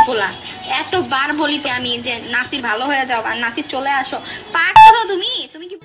পোলা। এতবার বলিতে আমি যে নাসির ভালো হয়ে যাও আর নাসির চলে আসো, পারছো তো তুমি? তুমি কি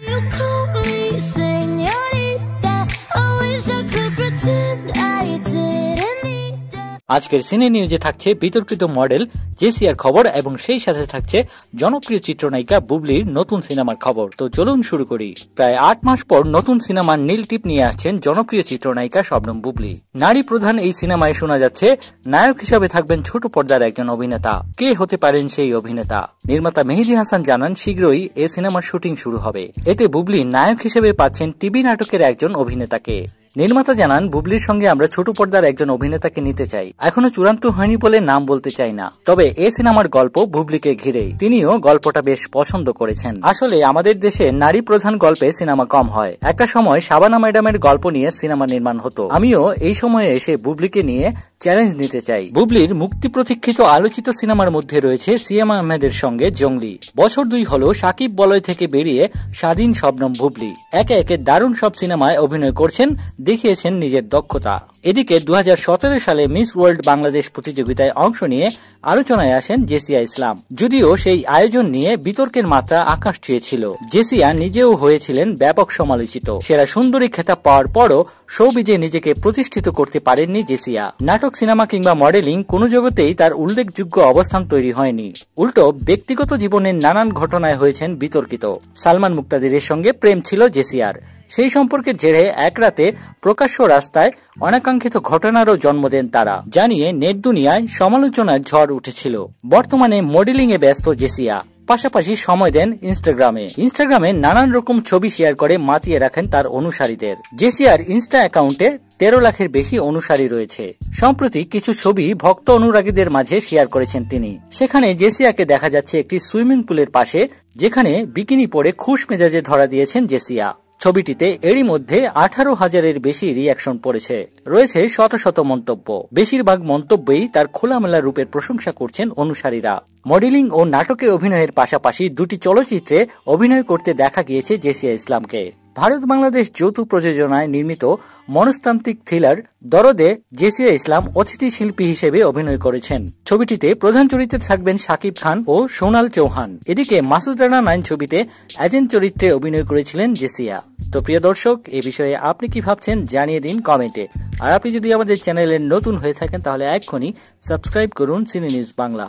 আজকের সিনে নিউজে থাকছে বিতর্কিত মডেল জেসিয়ার খবর এবং সেই সাথে থাকছে জনপ্রিয় চিত্রনায়িকা বুবলির নতুন সিনেমার খবর। তো চলুন শুরু করি। প্রায় 8 মাস পর নতুন সিনেমার নীল টিপ নিয়ে আসছেন জনপ্রিয় চিত্রনায়িকা শবনম বুবলি। নারী প্রধান এই সিনেমায় শোনা যাচ্ছে নায়ক হিসাবে থাকবেন ছোট পর্দার একজন অভিনেতা। কে হতে পারেন সেই অভিনেতা? নির্মাতা মেহেদী হাসান জানান শীঘ্রই এই সিনেমার শুটিং শুরু হবে। এতে বুবলি নায়ক হিসেবে পাচ্ছেন টিভি নাটকের একজন অভিনেতাকে। নির্মাতা জানান বুবলির সঙ্গে আমরা ছোট পর্দার একজন অভিনেতাকে নিতে চাই। এখনো চূড়ান্ত হয়নি বলে নাম বলতে চাই না, তবে এ সিনেমার গল্প বুবলিকে ঘিরেই। তিনিও গল্পটা বেশ পছন্দ করেছেন। আসলে আমাদের দেশে নারী প্রধান গল্পে সিনেমা কম হয়। একটা সময় শাবানা ম্যাডামের গল্প নিয়ে সিনেমা নির্মাণ হতো। আমিও এই সময়ে এসে বুবলিকে নিয়ে চ্যালেঞ্জ নিতে চাই। বুবলির মুক্তি প্রতীক্ষিত আলোচিত সিনেমার মধ্যে রয়েছে সিএম আহমেদের সঙ্গে জঙ্গলি। বছর 2 হলো সাকিব বলয় থেকে বেরিয়ে স্বাধীন শবনম বুবলি একে একে দারুণ সব সিনেমায় অভিনয় করছেন, দেখিয়েছেন নিজের দক্ষতা। এদিকে 2017 সালে মিস ওয়ার্ল্ড বাংলাদেশ প্রতিযোগিতায় অংশ নিয়ে আলোচনায় আসেন জেসিয়া ইসলাম। যদিও সেই আয়োজন নিয়ে বিতর্কের মাত্রা আকাশ ছুঁয়েছিল। জেসিয়া নিজেও হয়েছিলেন ব্যাপক সমালোচিত। সেরা সুন্দরী খেতাব পাওয়ার পরও শোবিজে নিজেকে প্রতিষ্ঠিত করতে পারেননি জেসিয়া। নাটক, সিনেমা কিংবা মডেলিং কোনো জগতেই তার উল্লেখযোগ্য অবস্থান তৈরি হয়নি। উল্টো ব্যক্তিগত জীবনের নানান ঘটনায় হয়েছেন বিতর্কিত। সালমান মুক্তাদিরের সঙ্গে প্রেম ছিল জেসিয়ার। সেই সম্পর্কের জেরে এক রাতে প্রকাশ্য রাস্তায় অনাকাঙ্ক্ষিত ঘটনারও জন্ম দেন তারা, জানিয়ে নেট দুনিয়ায় সমালোচনার ঝড় উঠেছিল। বর্তমানে মডেলিং এ ব্যস্ত জেসিয়া, পাশাপাশি সময় দেন ইনস্টাগ্রামে নানান রকম ছবি শেয়ার করে মাতিয়ে রাখেন তার অনুসারীদের। জেসিয়ার ইনস্টা অ্যাকাউন্টে 13 লাখের বেশি অনুসারী রয়েছে। সম্প্রতি কিছু ছবি ভক্ত অনুরাগীদের মাঝে শেয়ার করেছেন তিনি। সেখানে জেসিয়াকে দেখা যাচ্ছে একটি সুইমিং পুলের পাশে, যেখানে বিকিনি পরে খুশ মেজাজে ধরা দিয়েছেন জেসিয়া। ছবিটিতে এরই মধ্যে 18,000-এর বেশি রিয়াকশন পড়েছে। রয়েছে শত শত মন্তব্য। বেশিরভাগ মন্তব্যেই তার খোলামেলা রূপের প্রশংসা করছেন অনুসারীরা। মডেলিং ও নাটকে অভিনয়ের পাশাপাশি 2টি চলচ্চিত্রে অভিনয় করতে দেখা গিয়েছে জেসিয়া ইসলামকে। ভারত বাংলাদেশ যৌথ প্রযোজনায় নির্মিত মনস্তান্ত্রিক থ্রিলার দরদে জেসিয়া ইসলাম অতিথি শিল্পী হিসেবে অভিনয় করেছেন। ছবিটিতে প্রধান চরিত্রে থাকবেন শাকিব খান ও সোনাল চৌহান। এদিকে মাসুদ রানা 9 ছবিতে এজেন্ট চরিত্রে অভিনয় করেছিলেন জেসিয়া। তো প্রিয় দর্শক, এ বিষয়ে আপনি কি ভাবছেন জানিয়ে দিন কমেন্টে। আর আপনি যদি আমাদের চ্যানেলে নতুন হয়ে থাকেন তাহলে এক্ষুনি সাবস্ক্রাইব করুন সিনে নিউজ বাংলা।